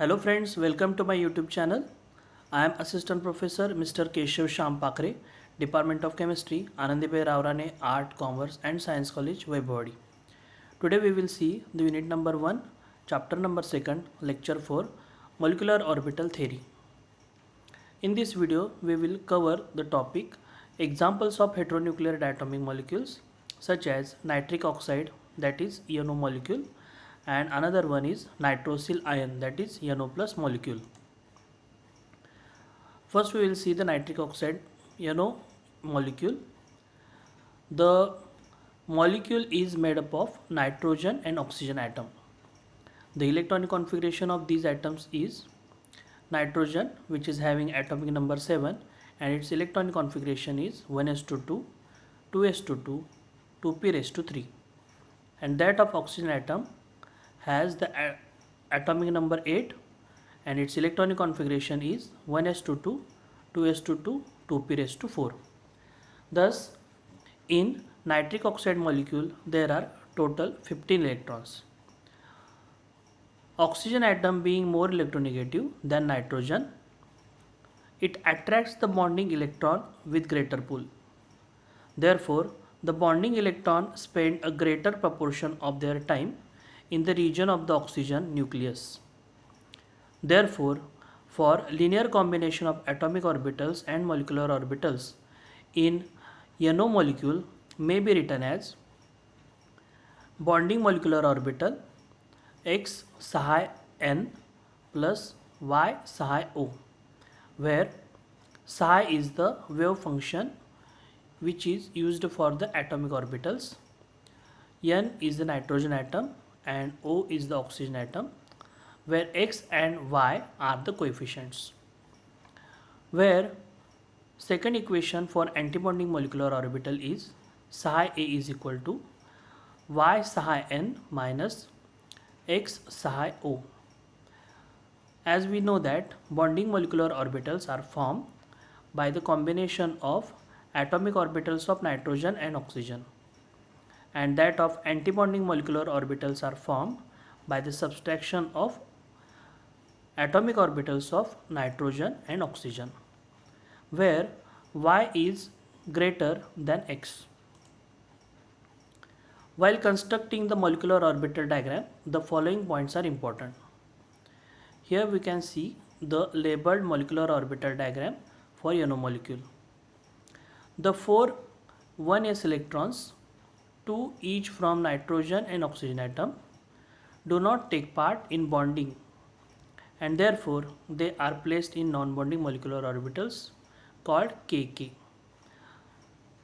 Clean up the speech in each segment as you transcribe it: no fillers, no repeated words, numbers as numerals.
Hello friends, welcome to my YouTube channel. I am Assistant Professor Mr. Keshav Shyam Pakre, Department of Chemistry, Anandibhai Ravrane Art, Commerce and Science College, Vaibhawadi. Today we will see the unit number 1, chapter number 2, lecture 4, Molecular Orbital Theory. In this video, we will cover the topic examples of heteronuclear diatomic molecules such as nitric oxide, that is NO molecule, and another one is nitrosyl ion, that is NO plus molecule. First we will see the nitric oxide NO molecule. The molecule is made up of nitrogen and oxygen atom. The electronic configuration of these atoms is nitrogen, which is having atomic number 7, and its electronic configuration is 1s2 2s2 2p raised to 3, and that of oxygen atom has the atomic number 8 and its electronic configuration is 1s2 2s2 2p raised to 4. Thus in nitric oxide molecule there are total 15 electrons. Oxygen atom being more electronegative than nitrogen, it attracts the bonding electron with greater pull. Therefore, the bonding electron spend a greater proportion of their time in the region of the oxygen nucleus. Therefore, for linear combination of atomic orbitals and molecular orbitals in NO molecule may be written as bonding molecular orbital X psi n plus Y psi O, where psi is the wave function which is used for the atomic orbitals, n is the nitrogen atom and O is the oxygen atom, where x and y are the coefficients. Where second equation for antibonding molecular orbital is psi A is equal to y psi n minus x psi O. As we know that bonding molecular orbitals are formed by the combination of atomic orbitals of nitrogen and oxygen, and that of antibonding molecular orbitals are formed by the subtraction of atomic orbitals of nitrogen and oxygen, where y is greater than x. While constructing the molecular orbital diagram, the following points are important. Here we can see the labeled molecular orbital diagram for NO molecule. The four 1s electrons, 2 each from nitrogen and oxygen atom, do not take part in bonding, and therefore they are placed in non-bonding molecular orbitals called KK.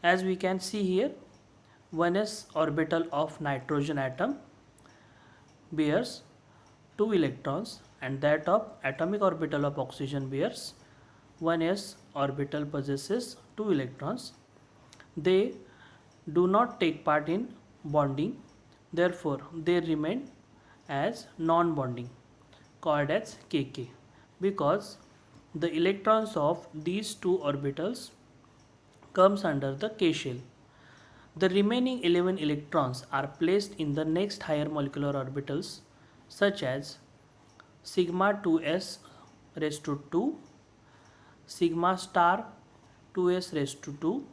As we can see here, 1s orbital of nitrogen atom bears 2 electrons, and that of atomic orbital of oxygen bears 1s orbital possesses 2 electrons. They do not take part in bonding, therefore they remain as non-bonding, called as KK, because the electrons of these two orbitals comes under the K shell. The remaining 11 electrons are placed in the next higher molecular orbitals such as sigma 2s raised to 2, sigma star 2s raised to 2,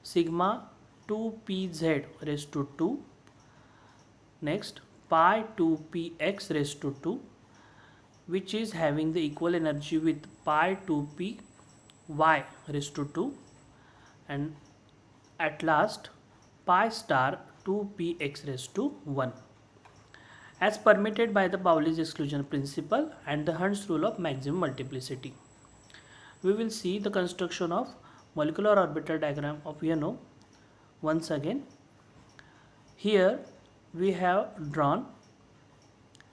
sigma 2pz raised to 2, next pi 2px raised to 2, which is having the equal energy with pi 2p y raised to 2, and at last pi star 2px raised to 1, as permitted by the Pauli's exclusion principle and the Hund's rule of maximum multiplicity. We will see the construction of molecular orbital diagram of NO once again. Here we have drawn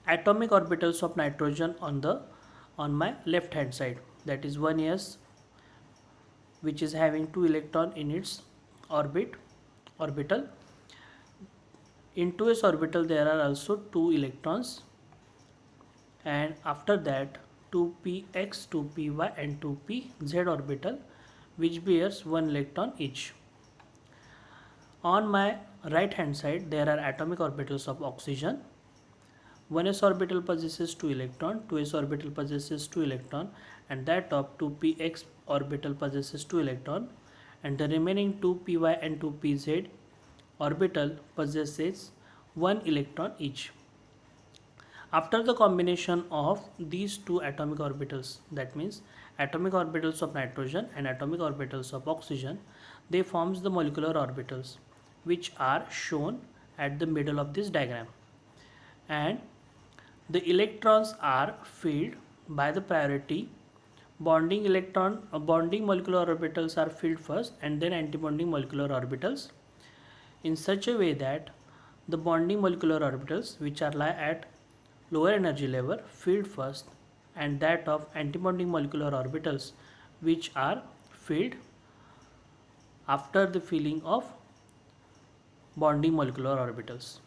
atomic orbitals of nitrogen on my left hand side, that is 1s, which is having 2 electron in its orbital. In 2s orbital there are also 2 electrons, and after that 2px, 2py and 2pz orbital, which bears 1 electron each. On my right hand side there are atomic orbitals of oxygen, 1s orbital possesses 2 electron, 2s orbital possesses 2 electron, and that of 2px orbital possesses 2 electron, and the remaining 2py and 2pz orbital possesses 1 electron each. After the combination of these two atomic orbitals, that means atomic orbitals of nitrogen and atomic orbitals of oxygen, they forms the molecular orbitals, which are shown at the middle of this diagram. And the electrons are filled by the priority. Bonding molecular orbitals are filled first, and then antibonding molecular orbitals, in such a way that the bonding molecular orbitals, which are lie at lower energy level, filled first, and that of antibonding molecular orbitals, which are filled after the filling of bonding molecular orbitals.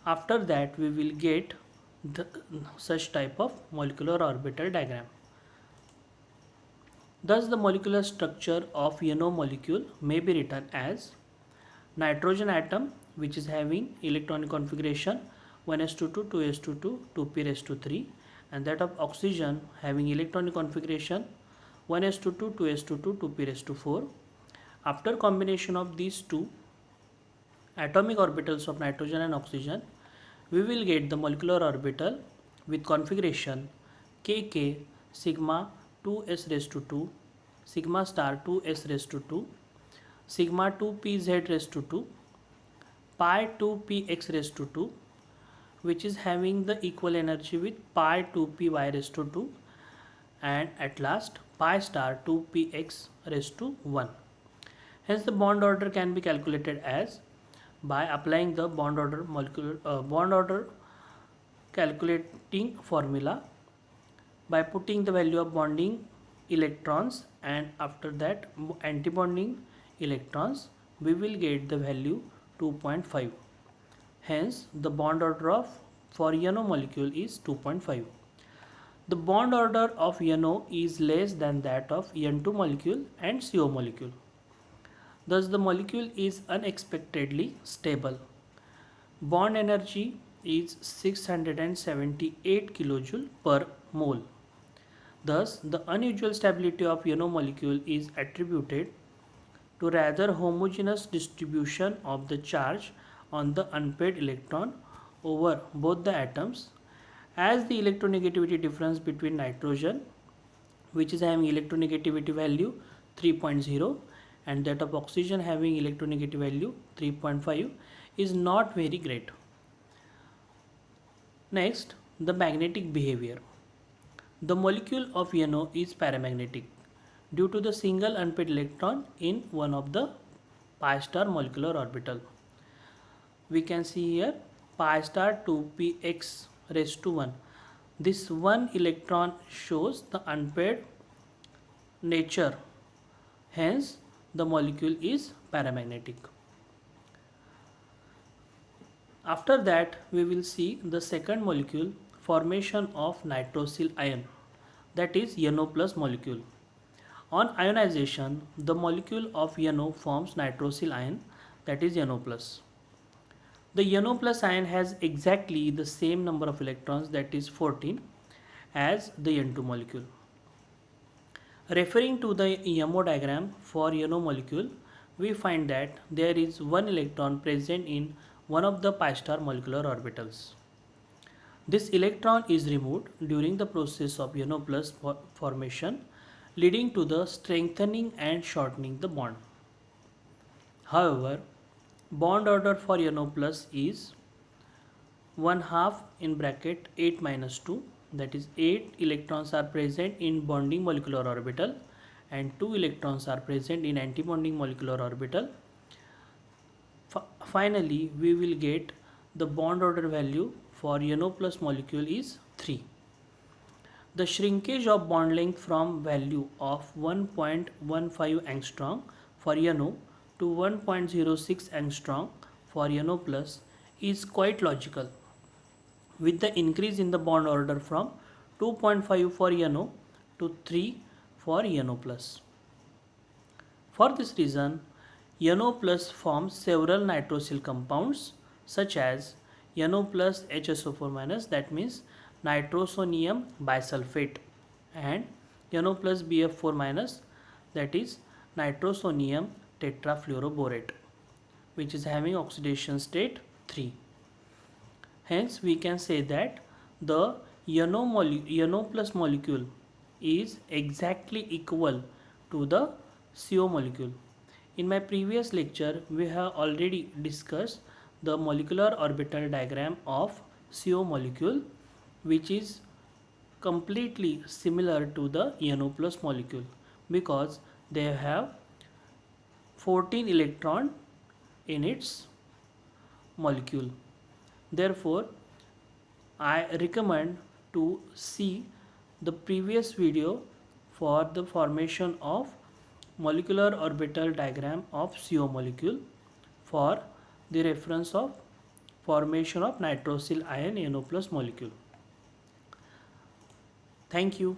After that, we will get such type of molecular orbital diagram. Thus, the molecular structure of NO molecule may be written as nitrogen atom, which is having electronic configuration 1s22, 2s22, 2p^3, and that of oxygen having electronic configuration 1s22, 2s22, 2p^4. After combination of these two atomic orbitals of nitrogen and oxygen, we will get the molecular orbital with configuration kk sigma 2s raised to 2, sigma star 2s raised to 2, sigma 2pz raised to 2, pi 2px raised to 2, which is having the equal energy with pi 2py raised to 2, and at last pi star 2px raised to 1. Hence the bond order can be calculated as by applying the bond order calculating formula by putting the value of bonding electrons and after that antibonding electrons, we will get the value 2.5. Hence the bond order for NO molecule is 2.5. The bond order of NO is less than that of N2 molecule and CO molecule. Thus the molecule is unexpectedly stable. Bond energy is 678 kJ per mole. Thus the unusual stability of NO molecule is attributed to rather homogeneous distribution of the charge on the unpaired electron over both the atoms, as the electronegativity difference between nitrogen, which is having electronegativity value 3.0, and that of oxygen having electronegativity value 3.5 is not very great. Next, the magnetic behavior. The molecule of NO is paramagnetic due to the single unpaired electron in one of the pi star molecular orbital. We can see here pi star 2px raised to 1. This one electron shows the unpaired nature. Hence, the molecule is paramagnetic. After that, we will see the second molecule, formation of nitrosyl ion, that is NO plus molecule. On ionization, the molecule of NO forms nitrosyl ion, that is NO plus. The NO plus ion has exactly the same number of electrons, that is 14, as the N2 molecule. Referring to the MO diagram for NO molecule, we find that there is one electron present in one of the pi star molecular orbitals. This electron is removed during the process of NO plus formation, leading to the strengthening and shortening the bond. However, bond order for NO plus is 1/2 in bracket 8 minus 2, that is 8 electrons are present in bonding molecular orbital and 2 electrons are present in antibonding molecular orbital. Finally, we will get the bond order value for NO plus molecule is 3. The shrinkage of bond length from value of 1.15 angstrom for NO to 1.06 angstrom for NO plus is quite logical, with the increase in the bond order from 2.5 for NO to 3 for NO plus. For this reason, NO plus forms several nitrosyl compounds such as NO plus HSO4 minus, that means nitrosonium bisulfate, and NO plus BF4 minus, that is nitrosonium tetrafluoroborate, which is having oxidation state 3. Hence we can say that the NO plus molecule is exactly equal to the CO molecule. In my previous lecture, we have already discussed the molecular orbital diagram of CO molecule, which is completely similar to the NO plus molecule because they have 14 electron in its molecule. Therefore, I recommend to see the previous video for the formation of molecular orbital diagram of CO molecule for the reference of formation of nitrosyl ion NO plus molecule. Thank you.